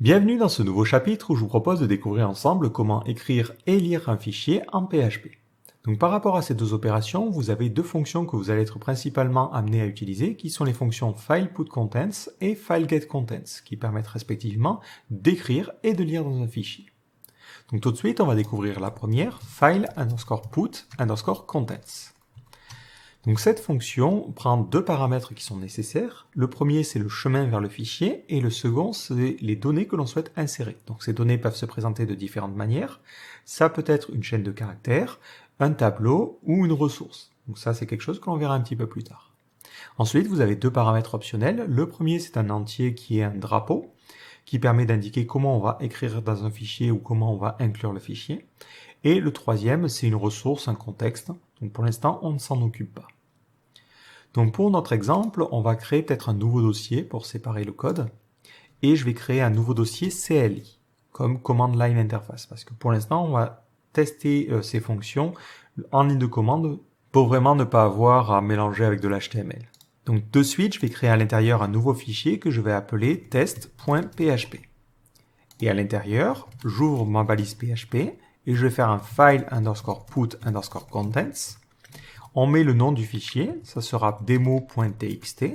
Bienvenue dans ce nouveau chapitre où je vous propose de découvrir ensemble comment écrire et lire un fichier en PHP. Donc par rapport à ces deux opérations, vous avez deux fonctions que vous allez être principalement amenés à utiliser, qui sont les fonctions FilePutContents et FileGetContents, qui permettent respectivement d'écrire et de lire dans un fichier. Donc tout de suite, on va découvrir la première, file_put_contents. Donc cette fonction prend deux paramètres qui sont nécessaires. Le premier, c'est le chemin vers le fichier, et le second, c'est les données que l'on souhaite insérer. Donc ces données peuvent se présenter de différentes manières. Ça peut être une chaîne de caractères, un tableau ou une ressource. Donc ça, c'est quelque chose que l'on verra un petit peu plus tard. Ensuite, vous avez deux paramètres optionnels. Le premier, c'est un entier qui est un drapeau, qui permet d'indiquer comment on va écrire dans un fichier ou comment on va inclure le fichier. Et le troisième, c'est une ressource, un contexte. Donc pour l'instant, on ne s'en occupe pas. Donc pour notre exemple, on va créer peut-être un nouveau dossier pour séparer le code. Et je vais créer un nouveau dossier CLI, comme Command Line Interface. Parce que pour l'instant, on va tester ces fonctions en ligne de commande pour vraiment ne pas avoir à mélanger avec de l'HTML. Donc de suite, je vais créer à l'intérieur un nouveau fichier que je vais appeler test.php. Et à l'intérieur, j'ouvre ma balise PHP et je vais faire un file_put_contents. On met le nom du fichier, ça sera demo.txt,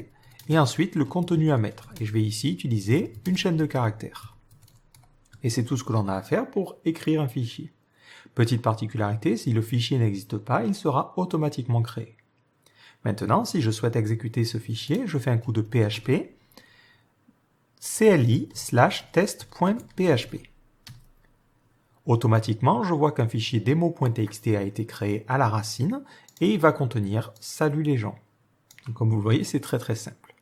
et ensuite le contenu à mettre. Et je vais ici utiliser une chaîne de caractères. Et c'est tout ce que l'on a à faire pour écrire un fichier. Petite particularité, si le fichier n'existe pas, il sera automatiquement créé. Maintenant, si je souhaite exécuter ce fichier, je fais un coup de PHP, cli/test.php. Automatiquement, je vois qu'un fichier demo.txt a été créé à la racine et il va contenir « Salut les gens ». Donc, comme vous le voyez, c'est très simple.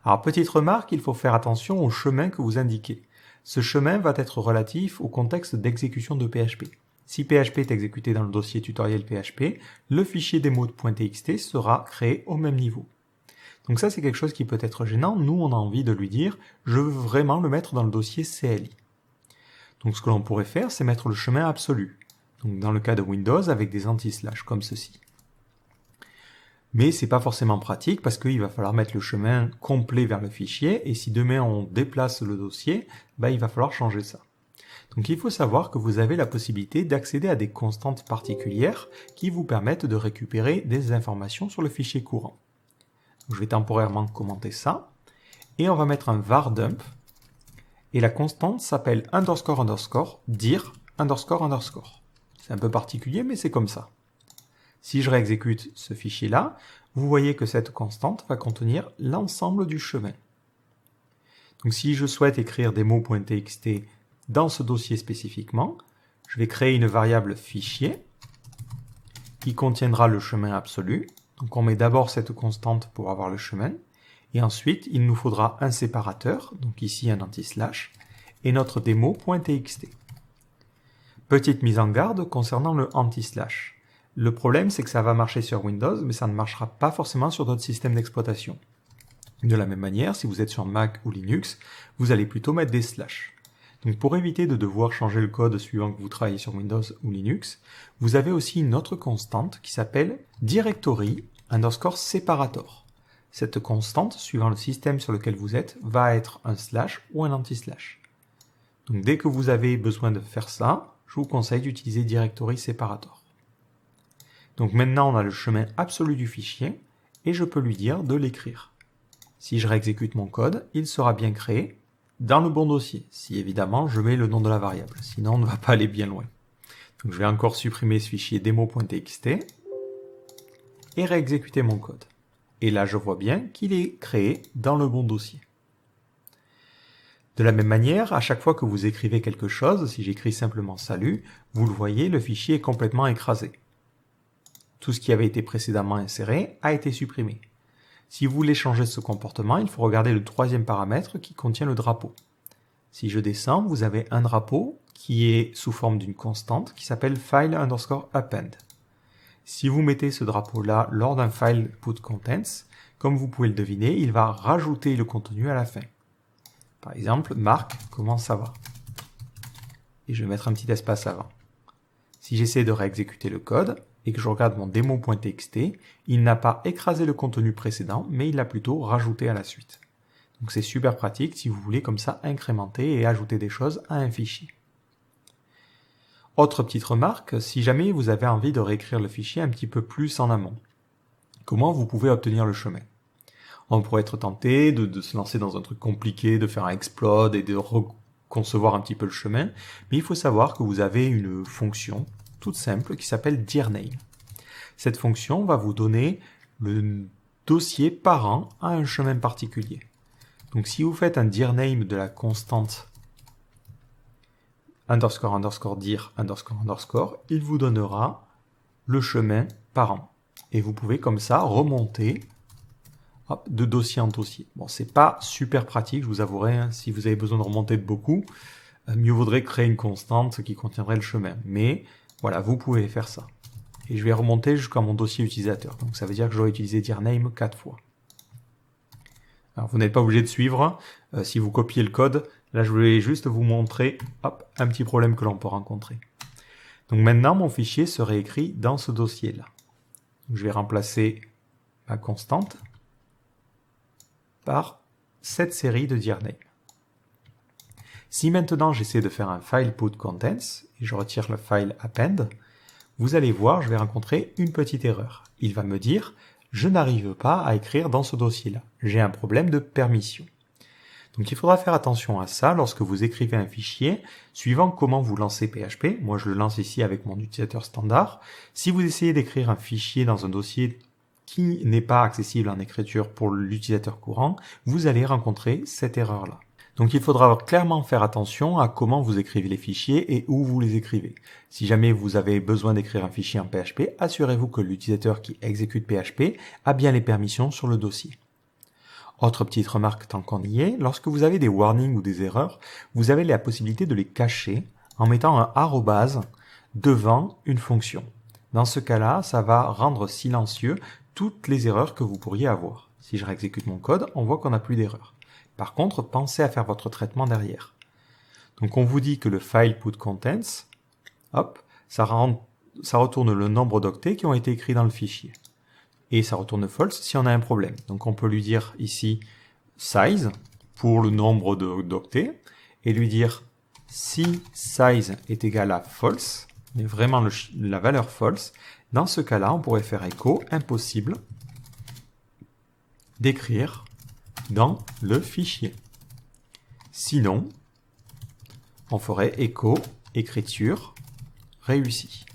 Alors, petite remarque, il faut faire attention au chemin que vous indiquez. Ce chemin va être relatif au contexte d'exécution de PHP. Si PHP est exécuté dans le dossier tutoriel PHP, le fichier demo.txt sera créé au même niveau. Donc ça, c'est quelque chose qui peut être gênant. Nous, on a envie de lui dire « Je veux vraiment le mettre dans le dossier CLI ». Donc ce que l'on pourrait faire, c'est mettre le chemin absolu. Donc dans le cas de Windows, avec des anti-slash comme ceci. Mais c'est pas forcément pratique parce qu'il va falloir mettre le chemin complet vers le fichier, et si demain on déplace le dossier, il va falloir changer ça. Donc il faut savoir que vous avez la possibilité d'accéder à des constantes particulières qui vous permettent de récupérer des informations sur le fichier courant. Donc, je vais temporairement commenter ça, et on va mettre un var dump. Et la constante s'appelle __dir__. C'est un peu particulier, mais c'est comme ça. Si je réexécute ce fichier-là, vous voyez que cette constante va contenir l'ensemble du chemin. Donc si je souhaite écrire demo.txt dans ce dossier spécifiquement, je vais créer une variable fichier qui contiendra le chemin absolu. Donc on met d'abord cette constante pour avoir le chemin. Et ensuite, il nous faudra un séparateur, donc ici un anti-slash, et notre démo.txt. Petite mise en garde concernant le anti-slash. Le problème, c'est que ça va marcher sur Windows, mais ça ne marchera pas forcément sur d'autres systèmes d'exploitation. De la même manière, si vous êtes sur Mac ou Linux, vous allez plutôt mettre des slash. Donc pour éviter de devoir changer le code suivant que vous travaillez sur Windows ou Linux, vous avez aussi une autre constante qui s'appelle directory_separator. Cette constante, suivant le système sur lequel vous êtes, va être un slash ou un anti-slash. Donc dès que vous avez besoin de faire ça, je vous conseille d'utiliser directory separator. Donc maintenant on a le chemin absolu du fichier et je peux lui dire de l'écrire. Si je réexécute mon code, il sera bien créé dans le bon dossier, si évidemment je mets le nom de la variable, sinon on ne va pas aller bien loin. Donc je vais encore supprimer ce fichier demo.txt et réexécuter mon code. Et là, je vois bien qu'il est créé dans le bon dossier. De la même manière, à chaque fois que vous écrivez quelque chose, si j'écris simplement « salut », vous le voyez, le fichier est complètement écrasé. Tout ce qui avait été précédemment inséré a été supprimé. Si vous voulez changer ce comportement, il faut regarder le troisième paramètre qui contient le drapeau. Si je descends, vous avez un drapeau qui est sous forme d'une constante qui s'appelle file_append. Si vous mettez ce drapeau-là lors d'un file put_contents, comme vous pouvez le deviner, il va rajouter le contenu à la fin. Par exemple, Marc, comment ça va? Et je vais mettre un petit espace avant. Si j'essaie de réexécuter le code et que je regarde mon demo.txt, il n'a pas écrasé le contenu précédent, mais il l'a plutôt rajouté à la suite. Donc c'est super pratique si vous voulez comme ça incrémenter et ajouter des choses à un fichier. Autre petite remarque, si jamais vous avez envie de réécrire le fichier un petit peu plus en amont, comment vous pouvez obtenir le chemin? On pourrait être tenté de se lancer dans un truc compliqué, de faire un explode et de reconcevoir un petit peu le chemin, mais il faut savoir que vous avez une fonction toute simple qui s'appelle dirName. Cette fonction va vous donner le dossier parent à un chemin particulier. Donc si vous faites un dirName de la constante underscore underscore dir underscore underscore, il vous donnera le chemin parent. Et vous pouvez comme ça remonter de dossier en dossier. Bon, c'est pas super pratique, je vous avouerai, hein, si vous avez besoin de remonter de beaucoup, mieux vaudrait créer une constante qui contiendrait le chemin. Mais voilà, vous pouvez faire ça. Et je vais remonter jusqu'à mon dossier utilisateur. Donc ça veut dire que j'aurai utilisé dirName 4 fois. Alors vous n'êtes pas obligé de suivre. Si vous copiez le code, là je voulais juste vous montrer un petit problème que l'on peut rencontrer. Donc maintenant mon fichier serait écrit dans ce dossier-là. Je vais remplacer ma constante par cette série de dirName. Si maintenant j'essaie de faire un file put contents et je retire le file append, vous allez voir, je vais rencontrer une petite erreur. Il va me dire, je n'arrive pas à écrire dans ce dossier-là. J'ai un problème de permission. Donc il faudra faire attention à ça lorsque vous écrivez un fichier, suivant comment vous lancez PHP. Moi je le lance ici avec mon utilisateur standard. Si vous essayez d'écrire un fichier dans un dossier qui n'est pas accessible en écriture pour l'utilisateur courant, vous allez rencontrer cette erreur-là. Donc il faudra clairement faire attention à comment vous écrivez les fichiers et où vous les écrivez. Si jamais vous avez besoin d'écrire un fichier en PHP, assurez-vous que l'utilisateur qui exécute PHP a bien les permissions sur le dossier. Autre petite remarque tant qu'on y est, lorsque vous avez des warnings ou des erreurs, vous avez la possibilité de les cacher en mettant un arrobase devant une fonction. Dans ce cas-là, ça va rendre silencieux toutes les erreurs que vous pourriez avoir. Si je réexécute mon code, on voit qu'on n'a plus d'erreurs. Par contre, pensez à faire votre traitement derrière. Donc on vous dit que le file put contents, ça retourne le nombre d'octets qui ont été écrits dans le fichier. Et ça retourne false si on a un problème. Donc on peut lui dire ici size pour le nombre d'octets et lui dire si size est égal à false, mais vraiment la valeur false, dans ce cas-là, on pourrait faire écho impossible d'écrire dans le fichier. Sinon, on ferait écho écriture réussie.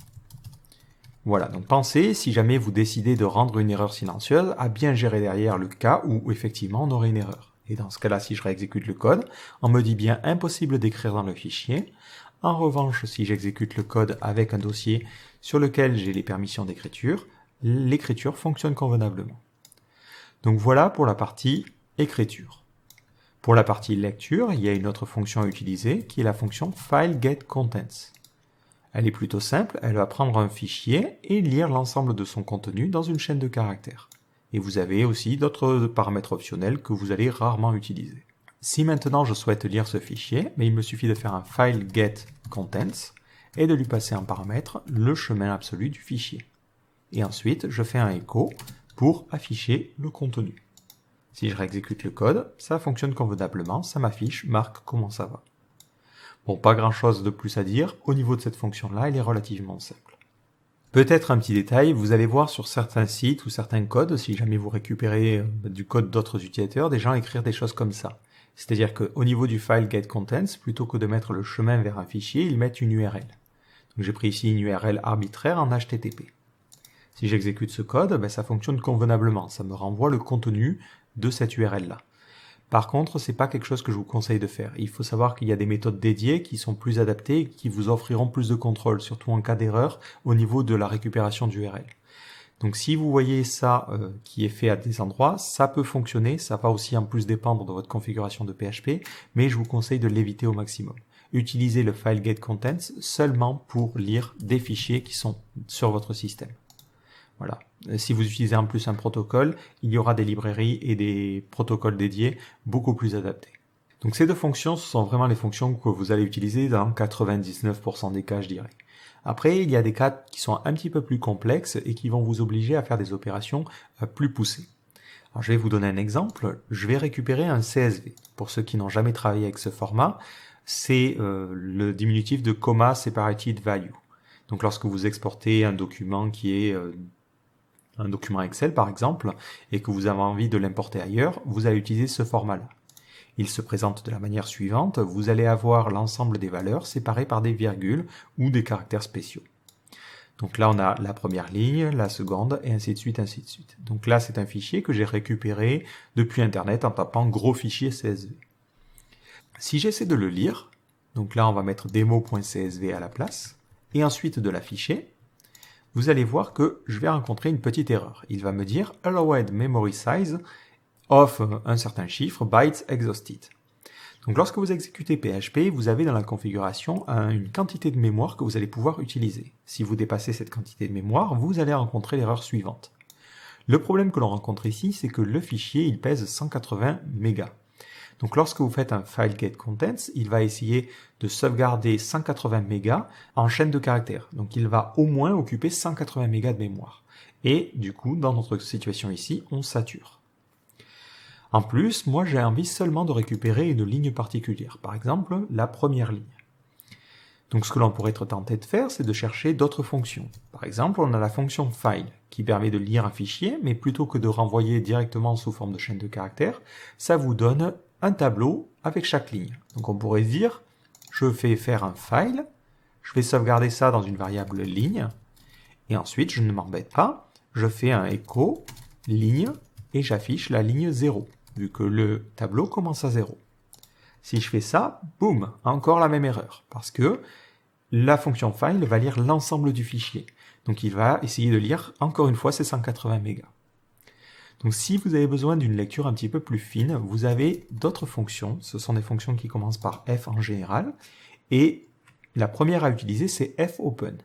Voilà, donc pensez, si jamais vous décidez de rendre une erreur silencieuse, à bien gérer derrière le cas où effectivement on aurait une erreur. Et dans ce cas-là, si je réexécute le code, on me dit bien impossible d'écrire dans le fichier. En revanche, si j'exécute le code avec un dossier sur lequel j'ai les permissions d'écriture, l'écriture fonctionne convenablement. Donc voilà pour la partie écriture. Pour la partie lecture, il y a une autre fonction à utiliser qui est la fonction fileGetContents. Elle est plutôt simple, elle va prendre un fichier et lire l'ensemble de son contenu dans une chaîne de caractères. Et vous avez aussi d'autres paramètres optionnels que vous allez rarement utiliser. Si maintenant je souhaite lire ce fichier, il me suffit de faire un fileGetContents et de lui passer en paramètre le chemin absolu du fichier. Et ensuite, je fais un écho pour afficher le contenu. Si je réexécute le code, ça fonctionne convenablement, ça m'affiche, marque comment ça va. Bon, pas grand chose de plus à dire, au niveau de cette fonction-là, elle est relativement simple. Peut-être un petit détail, vous allez voir sur certains sites ou certains codes, si jamais vous récupérez du code d'autres utilisateurs, des gens écrire des choses comme ça. C'est-à-dire qu'au niveau du file getContents, plutôt que de mettre le chemin vers un fichier, ils mettent une URL. Donc j'ai pris ici une URL arbitraire en HTTP. Si j'exécute ce code, ça fonctionne convenablement, ça me renvoie le contenu de cette URL-là. Par contre, c'est pas quelque chose que je vous conseille de faire. Il faut savoir qu'il y a des méthodes dédiées qui sont plus adaptées et qui vous offriront plus de contrôle, surtout en cas d'erreur au niveau de la récupération d'URL. Donc si vous voyez ça qui est fait à des endroits, ça peut fonctionner, ça va aussi en plus dépendre de votre configuration de PHP, mais je vous conseille de l'éviter au maximum. Utilisez le file getContents seulement pour lire des fichiers qui sont sur votre système. Voilà. Si vous utilisez en plus un protocole, il y aura des librairies et des protocoles dédiés beaucoup plus adaptés. Donc ces deux fonctions, ce sont vraiment les fonctions que vous allez utiliser dans 99% des cas, je dirais. Après, il y a des cas qui sont un petit peu plus complexes et qui vont vous obliger à faire des opérations plus poussées. Alors, je vais vous donner un exemple. Je vais récupérer un CSV. Pour ceux qui n'ont jamais travaillé avec ce format, c'est le diminutif de comma separated value. Donc lorsque vous exportez un document qui est un document Excel par exemple, et que vous avez envie de l'importer ailleurs, vous allez utiliser ce format-là. Il se présente de la manière suivante, vous allez avoir l'ensemble des valeurs séparées par des virgules ou des caractères spéciaux. Donc là on a la première ligne, la seconde, et ainsi de suite, ainsi de suite. Donc là c'est un fichier que j'ai récupéré depuis Internet en tapant gros fichier CSV. Si j'essaie de le lire, donc là on va mettre demo.csv à la place, et ensuite de l'afficher, vous allez voir que je vais rencontrer une petite erreur. Il va me dire « Allowed memory size of un certain chiffre, bytes exhausted ». Donc lorsque vous exécutez PHP, vous avez dans la configuration une quantité de mémoire que vous allez pouvoir utiliser. Si vous dépassez cette quantité de mémoire, vous allez rencontrer l'erreur suivante. Le problème que l'on rencontre ici, c'est que le fichier il pèse 180 mégas. Donc lorsque vous faites un file get contents, il va essayer de sauvegarder 180 mégas en chaîne de caractères. Donc il va au moins occuper 180 mégas de mémoire. Et du coup, dans notre situation ici, on sature. En plus, moi j'ai envie seulement de récupérer une ligne particulière. Par exemple, la première ligne. Donc ce que l'on pourrait être tenté de faire, c'est de chercher d'autres fonctions. Par exemple, on a la fonction file qui permet de lire un fichier, mais plutôt que de renvoyer directement sous forme de chaîne de caractères, ça vous donne un tableau avec chaque ligne. Donc on pourrait dire, je fais faire un file, je vais sauvegarder ça dans une variable ligne, et ensuite je ne m'embête pas, je fais un echo ligne, et j'affiche la ligne 0, vu que le tableau commence à 0. Si je fais ça, boum, encore la même erreur, parce que la fonction file va lire l'ensemble du fichier. Donc il va essayer de lire encore une fois ces 180 mégas. Donc si vous avez besoin d'une lecture un petit peu plus fine, vous avez d'autres fonctions. Ce sont des fonctions qui commencent par F en général. Et la première à utiliser, c'est fopen.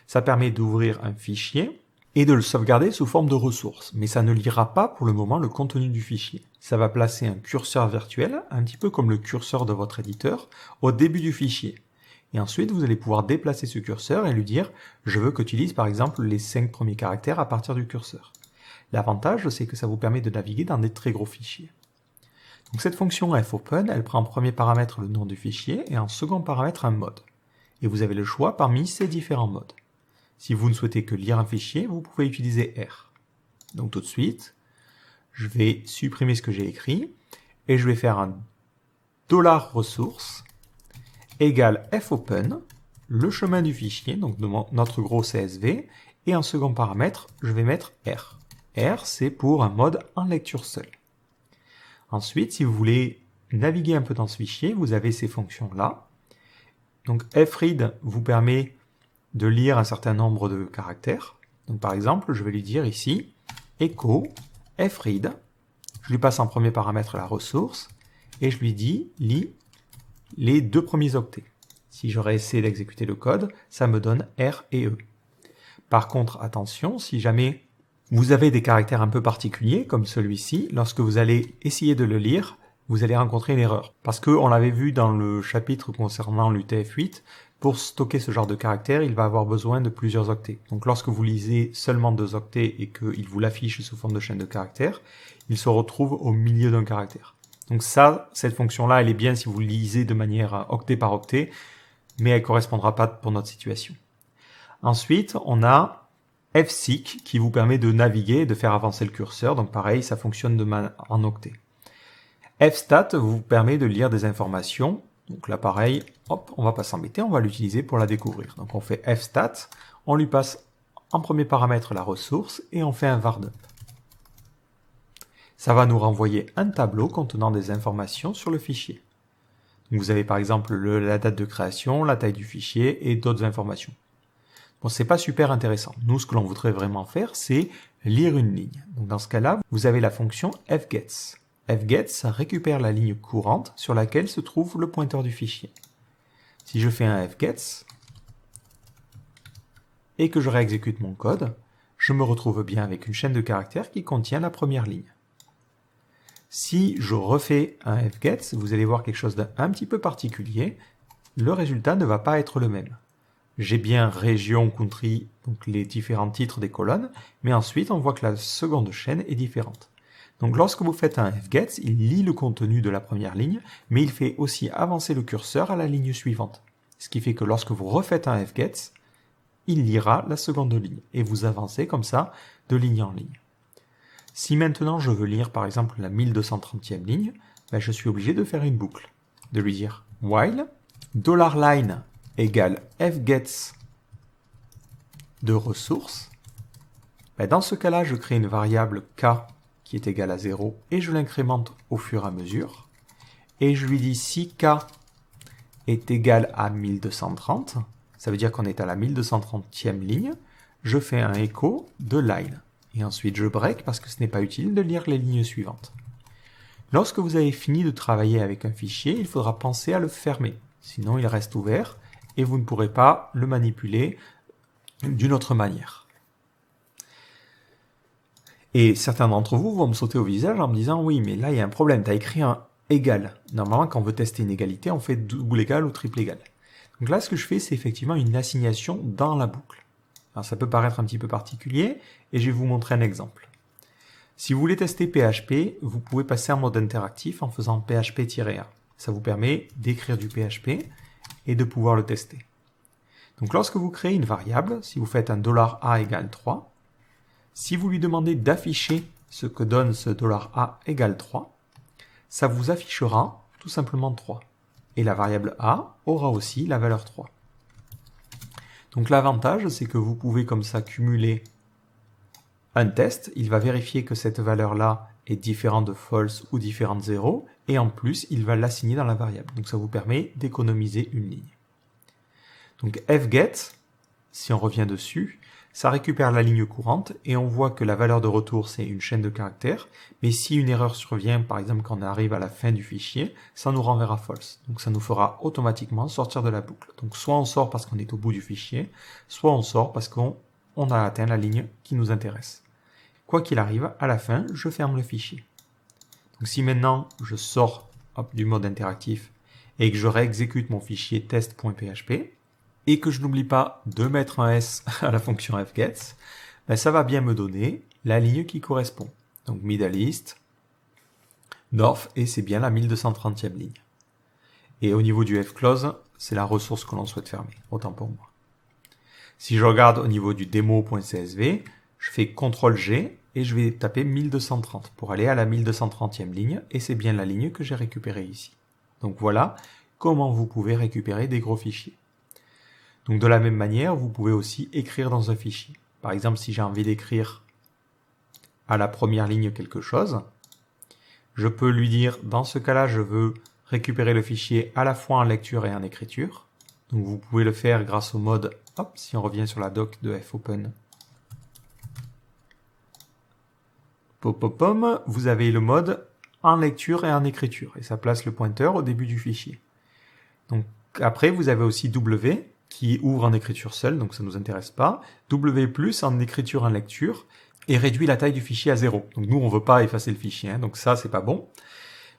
Ça permet d'ouvrir un fichier et de le sauvegarder sous forme de ressources. Mais ça ne lira pas pour le moment le contenu du fichier. Ça va placer un curseur virtuel, un petit peu comme le curseur de votre éditeur, au début du fichier. Et ensuite, vous allez pouvoir déplacer ce curseur et lui dire « Je veux que tu lises par exemple les 5 premiers caractères à partir du curseur ». L'avantage, c'est que ça vous permet de naviguer dans des très gros fichiers. Donc cette fonction fopen, elle prend en premier paramètre le nom du fichier et en second paramètre un mode. Et vous avez le choix parmi ces différents modes. Si vous ne souhaitez que lire un fichier, vous pouvez utiliser R. Donc tout de suite, je vais supprimer ce que j'ai écrit et je vais faire un $ressource égale fopen, le chemin du fichier, donc de notre gros CSV, et en second paramètre, je vais mettre R. R, c'est pour un mode en lecture seule. Ensuite, si vous voulez naviguer un peu dans ce fichier, vous avez ces fonctions-là. Donc fread vous permet de lire un certain nombre de caractères. Donc par exemple, je vais lui dire ici, echo fread. Je lui passe en premier paramètre la ressource, et je lui dis, lis les 2 premiers octets. Si j'aurais essayé d'exécuter le code, ça me donne R et E. Par contre, attention, si jamais vous avez des caractères un peu particuliers, comme celui-ci, lorsque vous allez essayer de le lire, vous allez rencontrer une erreur. Parce qu'on l'avait vu dans le chapitre concernant l'UTF-8, pour stocker ce genre de caractères, il va avoir besoin de plusieurs octets. Donc lorsque vous lisez seulement 2 octets et qu'il vous l'affiche sous forme de chaîne de caractères, il se retrouve au milieu d'un caractère. Donc ça, cette fonction-là, elle est bien si vous lisez de manière octet par octet, mais elle ne correspondra pas pour notre situation. Ensuite, on a fseek qui vous permet de naviguer et de faire avancer le curseur. Donc pareil, ça fonctionne en octet. Fstat vous permet de lire des informations. Donc là pareil, hop, on va pas s'embêter, on va l'utiliser pour la découvrir. Donc on fait fstat, on lui passe en premier paramètre la ressource et on fait un vardump. Ça va nous renvoyer un tableau contenant des informations sur le fichier. Donc vous avez par exemple la date de création, la taille du fichier et d'autres informations. Bon, c'est pas super intéressant. Nous, ce que l'on voudrait vraiment faire, c'est lire une ligne. Donc dans ce cas-là, vous avez la fonction fgets. Fgets, ça récupère la ligne courante sur laquelle se trouve le pointeur du fichier. Si je fais un fgets et que je réexécute mon code, je me retrouve bien avec une chaîne de caractères qui contient la première ligne. Si je refais un fgets, vous allez voir quelque chose d'un petit peu particulier. Le résultat ne va pas être le même. J'ai bien région, country, donc les différents titres des colonnes, mais ensuite on voit que la seconde chaîne est différente. Donc lorsque vous faites un fget, il lit le contenu de la première ligne, mais il fait aussi avancer le curseur à la ligne suivante. Ce qui fait que lorsque vous refaites un fget, il lira la seconde ligne, et vous avancez comme ça de ligne en ligne. Si maintenant je veux lire par exemple la 1230e ligne, je suis obligé de faire une boucle, de lui dire while $line égale fgets de ressources. Dans ce cas-là, je crée une variable k qui est égale à 0 et je l'incrémente au fur et à mesure. Et je lui dis si k est égal à 1230, ça veut dire qu'on est à la 1230e ligne, je fais un écho de line. Et ensuite je break parce que ce n'est pas utile de lire les lignes suivantes. Lorsque vous avez fini de travailler avec un fichier, il faudra penser à le fermer. Sinon il reste ouvert et vous ne pourrez pas le manipuler d'une autre manière. Et certains d'entre vous vont me sauter au visage en me disant « Oui, mais là il y a un problème, tu as écrit un égal. » Normalement, quand on veut tester une égalité, on fait double égal ou triple égal. Donc là, ce que je fais, c'est effectivement une assignation dans la boucle. Alors ça peut paraître un petit peu particulier, et je vais vous montrer un exemple. Si vous voulez tester PHP, vous pouvez passer en mode interactif en faisant PHP-A. Ça vous permet d'écrire du PHP et de pouvoir le tester. Donc lorsque vous créez une variable, si vous faites un $a égale 3, si vous lui demandez d'afficher ce que donne ce $a égale 3, ça vous affichera tout simplement 3. Et la variable a aura aussi la valeur 3. Donc l'avantage, c'est que vous pouvez comme ça cumuler un test. Il va vérifier que cette valeur-là est différente de false ou différente de 0. Et en plus, il va l'assigner dans la variable. Donc ça vous permet d'économiser une ligne. Donc fget, si on revient dessus, ça récupère la ligne courante et on voit que la valeur de retour c'est une chaîne de caractères, mais si une erreur survient, par exemple quand on arrive à la fin du fichier, ça nous renverra false. Donc ça nous fera automatiquement sortir de la boucle. Donc soit on sort parce qu'on est au bout du fichier, soit on sort parce qu'on a atteint la ligne qui nous intéresse. Quoi qu'il arrive, à la fin, je ferme le fichier. Donc si maintenant je sors du mode interactif et que je réexécute mon fichier test.php, et que je n'oublie pas de mettre un S à la fonction fget, ça va bien me donner la ligne qui correspond. Donc middle east, north, et c'est bien la 1230e ligne. Et au niveau du fclose, c'est la ressource que l'on souhaite fermer, autant pour moi. Si je regarde au niveau du demo.csv, je fais CTRL-G et je vais taper 1230 pour aller à la 1230e ligne, et c'est bien la ligne que j'ai récupérée ici. Donc voilà comment vous pouvez récupérer des gros fichiers. Donc de la même manière, vous pouvez aussi écrire dans un fichier. Par exemple, si j'ai envie d'écrire à la première ligne quelque chose, je peux lui dire, dans ce cas-là, je veux récupérer le fichier à la fois en lecture et en écriture. Donc vous pouvez le faire grâce au mode, si on revient sur la doc de fopen, vous avez le mode en lecture et en écriture, et ça place le pointeur au début du fichier. Donc après, vous avez aussi W, qui ouvre en écriture seule, donc ça ne nous intéresse pas. W+, en écriture en lecture, et réduit la taille du fichier à 0. Donc nous, on ne veut pas effacer le fichier, donc ça, c'est pas bon.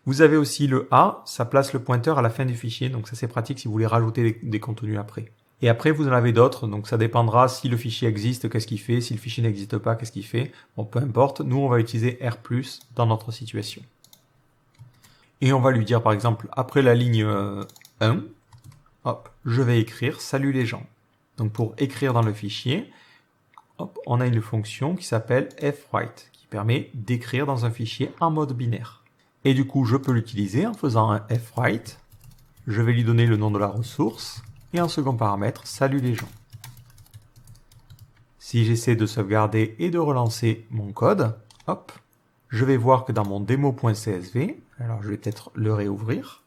Vous avez aussi le A, ça place le pointeur à la fin du fichier, donc ça c'est pratique si vous voulez rajouter des contenus après. Et après, vous en avez d'autres, donc ça dépendra si le fichier existe, qu'est-ce qu'il fait, si le fichier n'existe pas, qu'est-ce qu'il fait. Bon, peu importe, nous, on va utiliser R+, dans notre situation. Et on va lui dire, par exemple, après la ligne 1, je vais écrire « Salut les gens ». Donc pour écrire dans le fichier, on a une fonction qui s'appelle fwrite, qui permet d'écrire dans un fichier en mode binaire. Et du coup, je peux l'utiliser en faisant un fwrite. Je vais lui donner le nom de la ressource, et en second paramètre, « Salut les gens ». Si j'essaie de sauvegarder et de relancer mon code, je vais voir que dans mon demo.csv, alors je vais peut-être le réouvrir,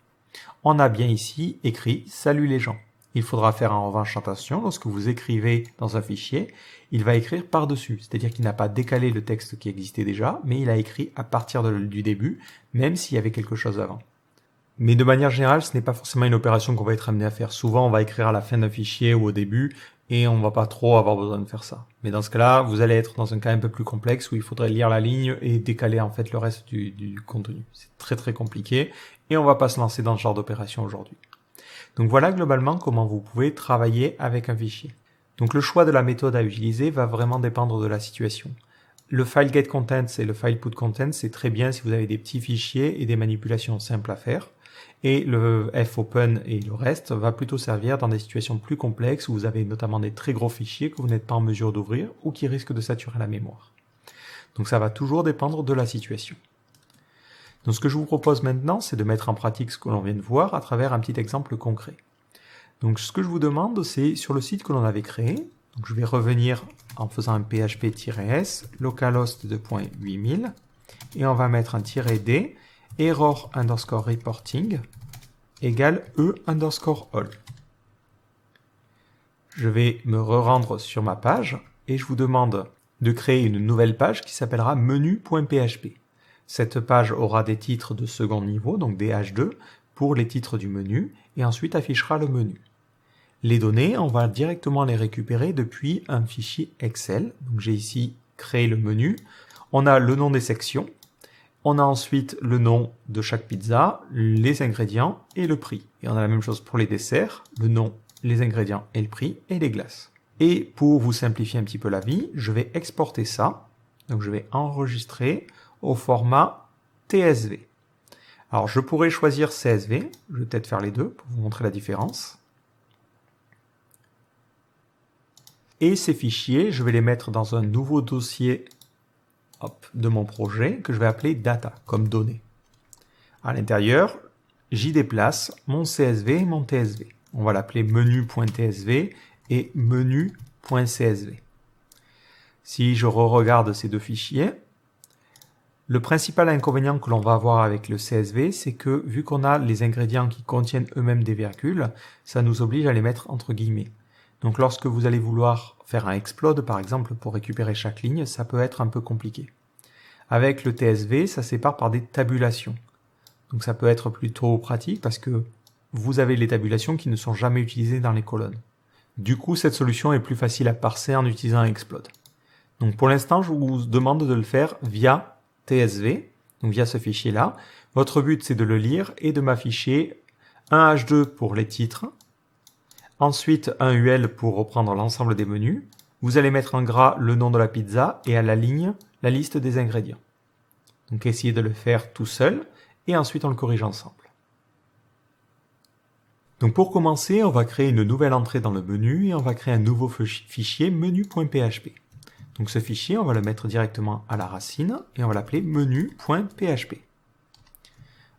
on a bien ici écrit « Salut les gens ». Il faudra faire en revanche attention, lorsque vous écrivez dans un fichier, il va écrire par-dessus. C'est-à-dire qu'il n'a pas décalé le texte qui existait déjà, mais il a écrit à partir du début, même s'il y avait quelque chose avant. Mais de manière générale, ce n'est pas forcément une opération qu'on va être amené à faire. Souvent, on va écrire à la fin d'un fichier ou au début, et on ne va pas trop avoir besoin de faire ça. Mais dans ce cas-là, vous allez être dans un cas un peu plus complexe où il faudrait lire la ligne et décaler en fait le reste du contenu. C'est très très compliqué et on va pas se lancer dans ce genre d'opération aujourd'hui. Donc voilà globalement comment vous pouvez travailler avec un fichier. Donc le choix de la méthode à utiliser va vraiment dépendre de la situation. Le file getContents et le file putContents, c'est très bien si vous avez des petits fichiers et des manipulations simples à faire. Et le fopen et le reste va plutôt servir dans des situations plus complexes où vous avez notamment des très gros fichiers que vous n'êtes pas en mesure d'ouvrir ou qui risquent de saturer la mémoire. Donc ça va toujours dépendre de la situation. Donc ce que je vous propose maintenant, c'est de mettre en pratique ce que l'on vient de voir à travers un petit exemple concret. Donc ce que je vous demande, c'est sur le site que l'on avait créé. Donc je vais revenir en faisant un php-s, localhost 2.8000, et on va mettre un -d, error underscore reporting, égale e_all. Je vais me rendre sur ma page, et je vous demande de créer une nouvelle page qui s'appellera menu.php. Cette page aura des titres de second niveau, donc des H2, pour les titres du menu, et ensuite affichera le menu. Les données, on va directement les récupérer depuis un fichier Excel. Donc j'ai ici créé le menu. On a le nom des sections. On a ensuite le nom de chaque pizza, les ingrédients et le prix. Et on a la même chose pour les desserts, le nom, les ingrédients et le prix, et les glaces. Et pour vous simplifier un petit peu la vie, je vais exporter ça. Donc je vais enregistrer au format TSV. Alors je pourrais choisir CSV, je vais peut-être faire les deux pour vous montrer la différence. Et ces fichiers, je vais les mettre dans un nouveau dossier de mon projet que je vais appeler data, comme données. À l'intérieur, j'y déplace mon CSV et mon TSV. On va l'appeler menu.tsv et menu.csv. Si je regarde ces deux fichiers, le principal inconvénient que l'on va avoir avec le CSV, c'est que vu qu'on a les ingrédients qui contiennent eux-mêmes des virgules, ça nous oblige à les mettre entre guillemets. Donc lorsque vous allez vouloir faire un explode, par exemple, pour récupérer chaque ligne, ça peut être un peu compliqué. Avec le TSV, ça sépare par des tabulations. Donc ça peut être plutôt pratique parce que vous avez les tabulations qui ne sont jamais utilisées dans les colonnes. Du coup, cette solution est plus facile à parser en utilisant un explode. Donc pour l'instant, je vous demande de le faire via TSV, donc via ce fichier-là. Votre but, c'est de le lire et de m'afficher un H2 pour les titres, ensuite un UL pour reprendre l'ensemble des menus. Vous allez mettre en gras le nom de la pizza et à la ligne, la liste des ingrédients. Donc essayez de le faire tout seul et ensuite on le corrige ensemble. Donc pour commencer, on va créer une nouvelle entrée dans le menu et on va créer un nouveau fichier menu.php. Donc ce fichier, on va le mettre directement à la racine et on va l'appeler menu.php.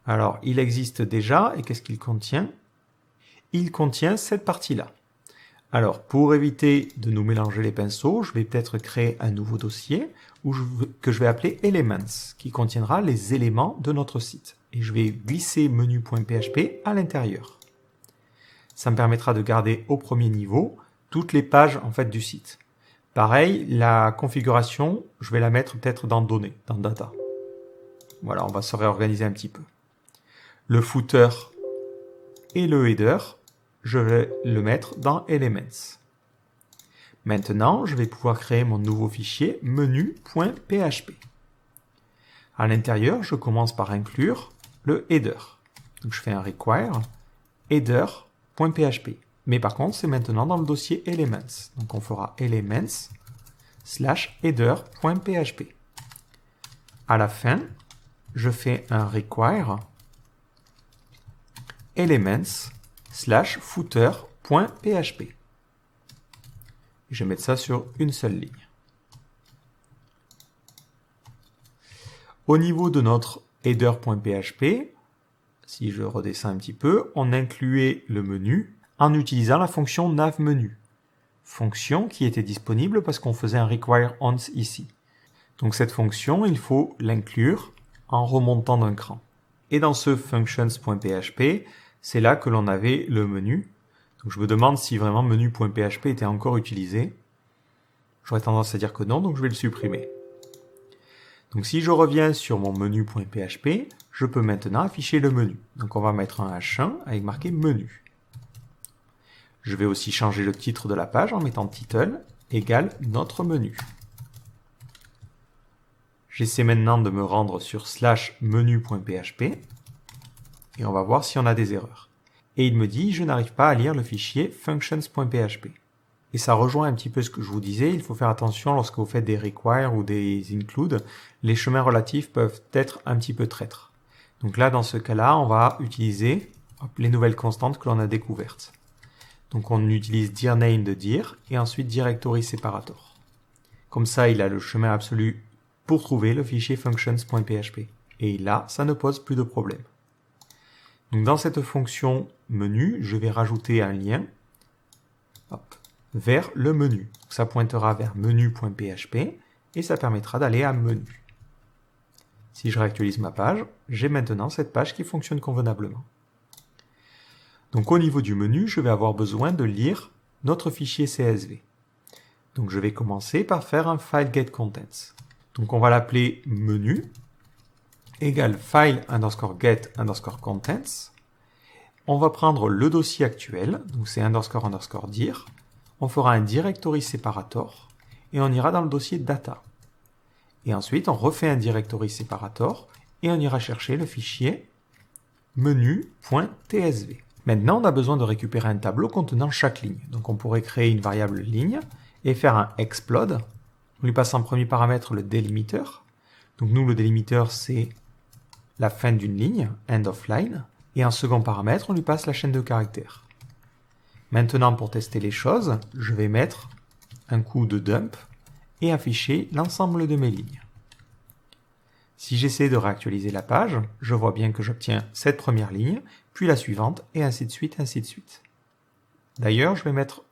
Alors il existe déjà et qu'est-ce qu'il contient ? Il contient cette partie-là. Alors, pour éviter de nous mélanger les pinceaux, je vais peut-être créer un nouveau dossier que je vais appeler Elements, qui contiendra les éléments de notre site. Et je vais glisser menu.php à l'intérieur. Ça me permettra de garder au premier niveau toutes les pages en fait du site. Pareil, la configuration, je vais la mettre peut-être dans Données, dans Data. Voilà, on va se réorganiser un petit peu. Le footer et le header, je vais le mettre dans Elements. Maintenant, je vais pouvoir créer mon nouveau fichier menu.php. À l'intérieur, je commence par inclure le header. Donc je fais un require header.php. Mais par contre, c'est maintenant dans le dossier Elements. Donc on fera elements/header.php. À la fin, je fais un require elements/footer.php. Je vais mettre ça sur une seule ligne. Au niveau de notre header.php, si je redescends un petit peu, on incluait le menu en utilisant la fonction navMenu. Fonction qui était disponible parce qu'on faisait un require once ici. Donc cette fonction, il faut l'inclure en remontant d'un cran. Et dans ce functions.php, c'est là que l'on avait le menu. Donc je me demande si vraiment menu.php était encore utilisé. J'aurais tendance à dire que non, donc je vais le supprimer. Donc si je reviens sur mon menu.php, je peux maintenant afficher le menu. Donc on va mettre un H1 avec marqué menu. Je vais aussi changer le titre de la page en mettant title égale notre menu. J'essaie maintenant de me rendre sur /menu.php et on va voir si on a des erreurs. Et il me dit je n'arrive pas à lire le fichier functions.php. Et ça rejoint un petit peu ce que je vous disais, il faut faire attention lorsque vous faites des require ou des include, les chemins relatifs peuvent être un petit peu traîtres. Donc là, dans ce cas-là, on va utiliser les nouvelles constantes que l'on a découvertes. Donc on utilise dirname de dir et ensuite directory separator. Comme ça, il a le chemin absolu pour trouver le fichier functions.php. Et là, ça ne pose plus de problème. Donc dans cette fonction menu, je vais rajouter un lien vers le menu. Donc ça pointera vers menu.php et ça permettra d'aller à menu. Si je réactualise ma page, j'ai maintenant cette page qui fonctionne convenablement. Donc au niveau du menu, je vais avoir besoin de lire notre fichier CSV. Donc je vais commencer par faire un file get contents. Donc on va l'appeler menu égale file underscore get underscore contents. On va prendre le dossier actuel, donc c'est underscore dir. On fera un directory separator et on ira dans le dossier data. Et ensuite on refait un directory separator et on ira chercher le fichier menu.tsv. Maintenant, on a besoin de récupérer un tableau contenant chaque ligne. Donc on pourrait créer une variable ligne et faire un explode. On lui passe en premier paramètre le délimiter. Donc nous, le délimiter, c'est la fin d'une ligne, end of line. Et en second paramètre, on lui passe la chaîne de caractères. Maintenant, pour tester les choses, je vais mettre un coup de dump et afficher l'ensemble de mes lignes. Si j'essaie de réactualiser la page, je vois bien que j'obtiens cette première ligne, puis la suivante, et ainsi de suite, ainsi de suite. D'ailleurs, je vais mettre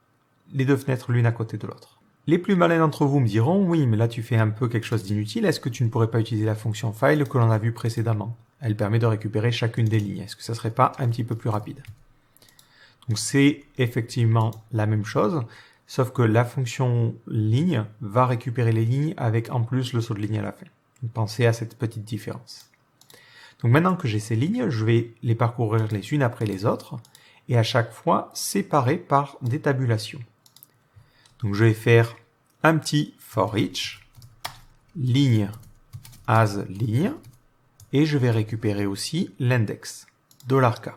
les deux fenêtres l'une à côté de l'autre. Les plus malins d'entre vous me diront, oui, mais là tu fais un peu quelque chose d'inutile, est-ce que tu ne pourrais pas utiliser la fonction file que l'on a vue précédemment? Elle permet de récupérer chacune des lignes. Est-ce que ça ne serait pas un petit peu plus rapide? Donc c'est effectivement la même chose, sauf que la fonction ligne va récupérer les lignes avec en plus le saut de ligne à la fin. Donc pensez à cette petite différence. Donc maintenant que j'ai ces lignes, je vais les parcourir les unes après les autres, et à chaque fois séparées par des tabulations. Donc je vais faire un petit for each, ligne as ligne, et je vais récupérer aussi l'index, $k.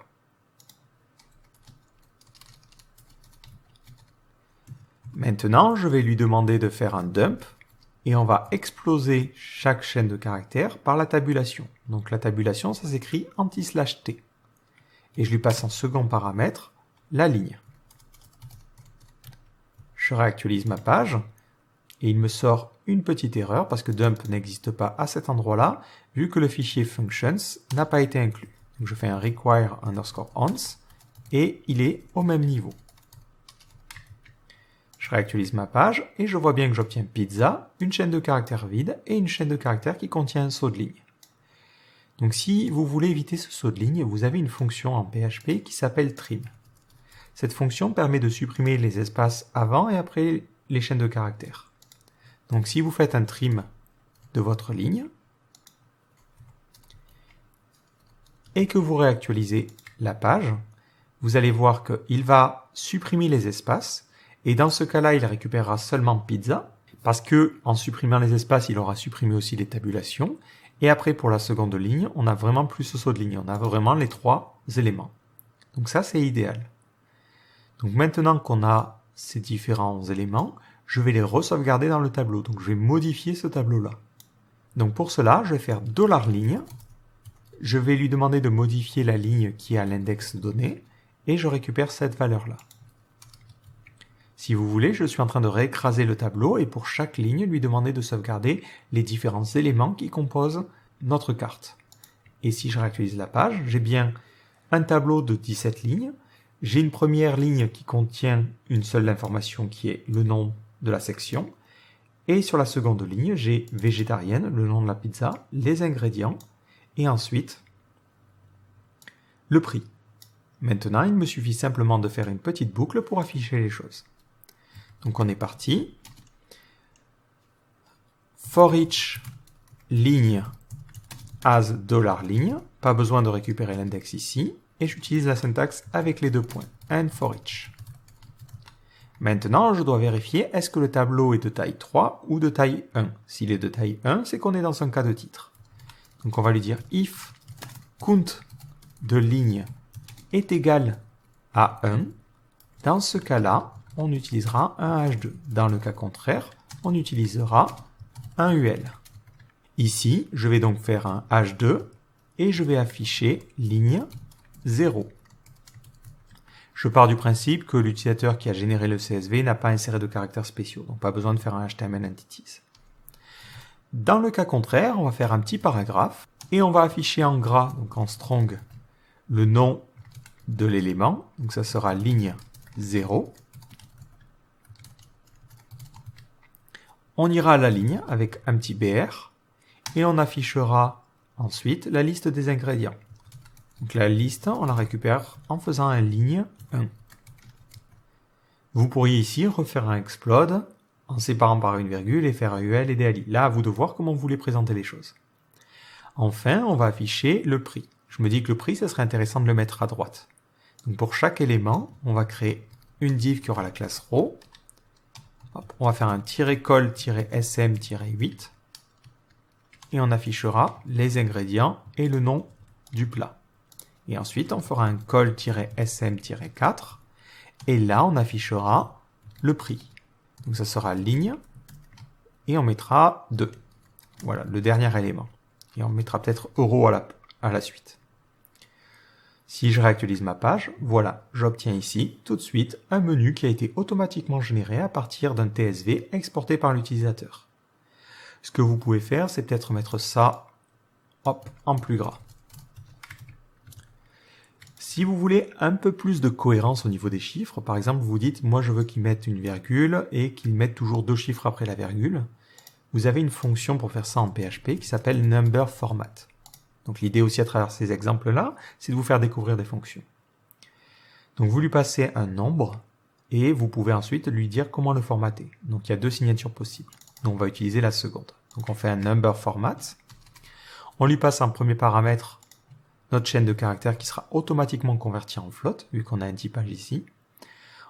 Maintenant, je vais lui demander de faire un dump, et on va exploser chaque chaîne de caractères par la tabulation. Donc la tabulation, ça s'écrit anti/t. Et je lui passe en second paramètre la ligne. Je réactualise ma page, et il me sort une petite erreur, parce que dump n'existe pas à cet endroit-là, vu que le fichier functions n'a pas été inclus. Donc je fais un require underscore once, et il est au même niveau. Je réactualise ma page et je vois bien que j'obtiens pizza, une chaîne de caractères vide et une chaîne de caractères qui contient un saut de ligne. Donc si vous voulez éviter ce saut de ligne, vous avez une fonction en PHP qui s'appelle trim. Cette fonction permet de supprimer les espaces avant et après les chaînes de caractères. Donc si vous faites un trim de votre ligne et que vous réactualisez la page, vous allez voir qu'il va supprimer les espaces. Et dans ce cas-là, il récupérera seulement pizza, parce que en supprimant les espaces, il aura supprimé aussi les tabulations. Et après, pour la seconde ligne, on a vraiment plus ce saut de ligne. On a vraiment les trois éléments. Donc ça, c'est idéal. Donc maintenant qu'on a ces différents éléments, je vais les re-sauvegarder dans le tableau. Donc je vais modifier ce tableau-là. Donc pour cela, je vais faire $ligne. Je vais lui demander de modifier la ligne qui est à l'index donné, et je récupère cette valeur-là. Si vous voulez, je suis en train de réécraser le tableau et pour chaque ligne, lui demander de sauvegarder les différents éléments qui composent notre carte. Et si je réactualise la page, j'ai bien un tableau de 17 lignes. J'ai une première ligne qui contient une seule information qui est le nom de la section. Et sur la seconde ligne, j'ai végétarienne, le nom de la pizza, les ingrédients et ensuite le prix. Maintenant, il me suffit simplement de faire une petite boucle pour afficher les choses. Donc on est parti. For each ligne as $ligne. Pas besoin de récupérer l'index ici. Et j'utilise la syntaxe avec les deux points. And for each. Maintenant, je dois vérifier est-ce que le tableau est de taille 3 ou de taille 1. S'il est de taille 1, c'est qu'on est dans un cas de titre. Donc on va lui dire if count de ligne est égal à 1. Dans ce cas-là, on utilisera un H2. Dans le cas contraire, on utilisera un UL. Ici, je vais donc faire un H2 et je vais afficher ligne 0. Je pars du principe que l'utilisateur qui a généré le CSV n'a pas inséré de caractères spéciaux, donc pas besoin de faire un HTML entities. Dans le cas contraire, on va faire un petit paragraphe et on va afficher en gras, donc en strong, le nom de l'élément, donc ça sera ligne 0. On ira à la ligne avec un petit BR et on affichera ensuite la liste des ingrédients. Donc la liste, on la récupère en faisant un ligne 1. Vous pourriez ici refaire un explode en séparant par une virgule et faire un UL et des ali. Là, à vous de voir comment vous voulez présenter les choses. Enfin, on va afficher le prix. Je me dis que le prix, ça serait intéressant de le mettre à droite. Donc pour chaque élément, on va créer une div qui aura la classe row. Hop, on va faire un -col-sm-8 et on affichera les ingrédients et le nom du plat. Et ensuite, on fera un col-sm-4 et là, on affichera le prix. Donc ça sera ligne et on mettra 2. Voilà, le dernier élément. Et on mettra peut-être euro à la suite. Si je réactualise ma page, voilà, j'obtiens ici tout de suite un menu qui a été automatiquement généré à partir d'un TSV exporté par l'utilisateur. Ce que vous pouvez faire, c'est peut-être mettre ça en plus gras. Si vous voulez un peu plus de cohérence au niveau des chiffres, par exemple, vous dites, moi je veux qu'ils mettent une virgule et qu'ils mettent toujours 2 chiffres après la virgule, vous avez une fonction pour faire ça en PHP qui s'appelle number format. Donc l'idée aussi à travers ces exemples-là, c'est de vous faire découvrir des fonctions. Donc vous lui passez un nombre et vous pouvez ensuite lui dire comment le formater. Donc il y a 2 signatures possibles. Donc on va utiliser la seconde. Donc on fait un number format. On lui passe en premier paramètre notre chaîne de caractères qui sera automatiquement convertie en float, vu qu'on a un typage ici.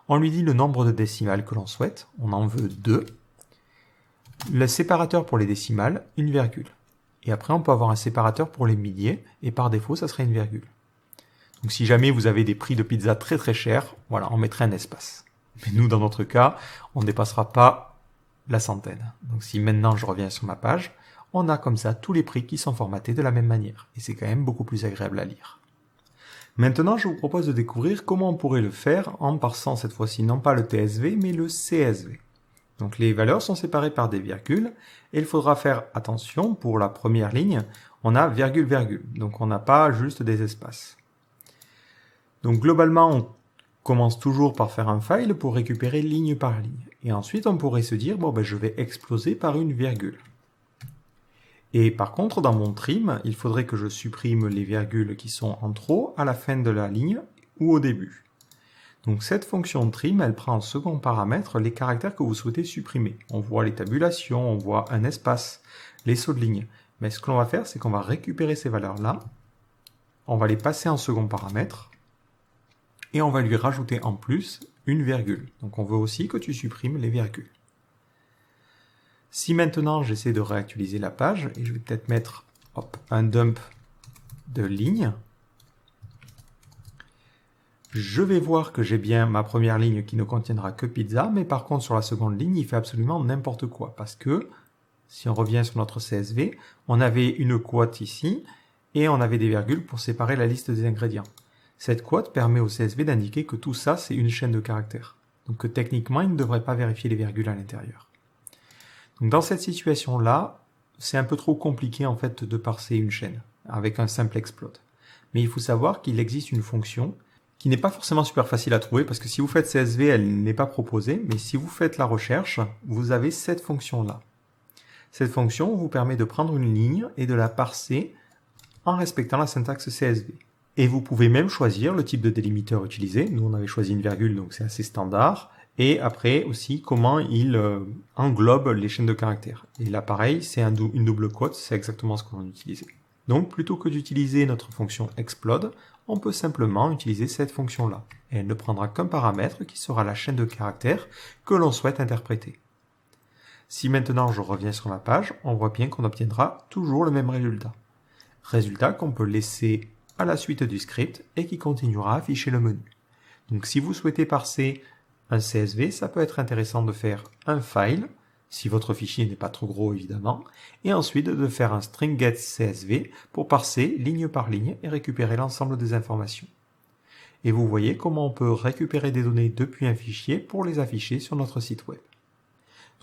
On lui dit le nombre de décimales que l'on souhaite. On en veut 2. Le séparateur pour les décimales, une virgule. Et après, on peut avoir un séparateur pour les milliers, et par défaut, ça serait une virgule. Donc si jamais vous avez des prix de pizza très très chers, voilà, on mettrait un espace. Mais nous, dans notre cas, on ne dépassera pas la centaine. Donc si maintenant je reviens sur ma page, on a comme ça tous les prix qui sont formatés de la même manière. Et c'est quand même beaucoup plus agréable à lire. Maintenant, je vous propose de découvrir comment on pourrait le faire en parsant cette fois-ci non pas le TSV, mais le CSV. Donc les valeurs sont séparées par des virgules, et il faudra faire attention, pour la première ligne, on a virgule, virgule, donc on n'a pas juste des espaces. Donc globalement, on commence toujours par faire un file pour récupérer ligne par ligne. Et ensuite, on pourrait se dire, bon ben je vais exploser par une virgule. Et par contre, dans mon trim, il faudrait que je supprime les virgules qui sont en trop à la fin de la ligne ou au début. Donc cette fonction trim, elle prend en second paramètre les caractères que vous souhaitez supprimer. On voit les tabulations, on voit un espace, les sauts de ligne. Mais ce que l'on va faire, c'est qu'on va récupérer ces valeurs-là, on va les passer en second paramètre, et on va lui rajouter en plus une virgule. Donc on veut aussi que tu supprimes les virgules. Si maintenant j'essaie de réactualiser la page, et je vais peut-être mettre un dump de ligne, je vais voir que j'ai bien ma première ligne qui ne contiendra que pizza, mais par contre sur la seconde ligne, il fait absolument n'importe quoi. Parce que, si on revient sur notre CSV, on avait une quote ici, et on avait des virgules pour séparer la liste des ingrédients. Cette quote permet au CSV d'indiquer que tout ça, c'est une chaîne de caractères. Donc que techniquement, il ne devrait pas vérifier les virgules à l'intérieur. Donc dans cette situation-là, c'est un peu trop compliqué en fait de parser une chaîne avec un simple explode. Mais il faut savoir qu'il existe une fonction qui n'est pas forcément super facile à trouver parce que si vous faites CSV, elle n'est pas proposée, mais si vous faites la recherche, vous avez cette fonction-là. Cette fonction vous permet de prendre une ligne et de la parser en respectant la syntaxe CSV. Et vous pouvez même choisir le type de délimiteur utilisé. Nous, on avait choisi une virgule, donc c'est assez standard. Et après aussi, comment il englobe les chaînes de caractères. Et là, pareil, c'est une double quote, c'est exactement ce qu'on utilisait. Donc, plutôt que d'utiliser notre fonction explode, on peut simplement utiliser cette fonction-là. Et elle ne prendra qu'un paramètre qui sera la chaîne de caractères que l'on souhaite interpréter. Si maintenant je reviens sur ma page, on voit bien qu'on obtiendra toujours le même résultat. Résultat qu'on peut laisser à la suite du script et qui continuera à afficher le menu. Donc si vous souhaitez parser un CSV, ça peut être intéressant de faire un file, si votre fichier n'est pas trop gros évidemment, et ensuite de faire un string get CSV pour parser ligne par ligne et récupérer l'ensemble des informations. Et vous voyez comment on peut récupérer des données depuis un fichier pour les afficher sur notre site web.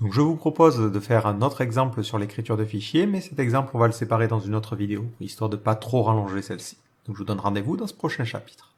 Donc je vous propose de faire un autre exemple sur l'écriture de fichiers, mais cet exemple on va le séparer dans une autre vidéo, histoire de ne pas trop rallonger celle-ci. Donc je vous donne rendez-vous dans ce prochain chapitre.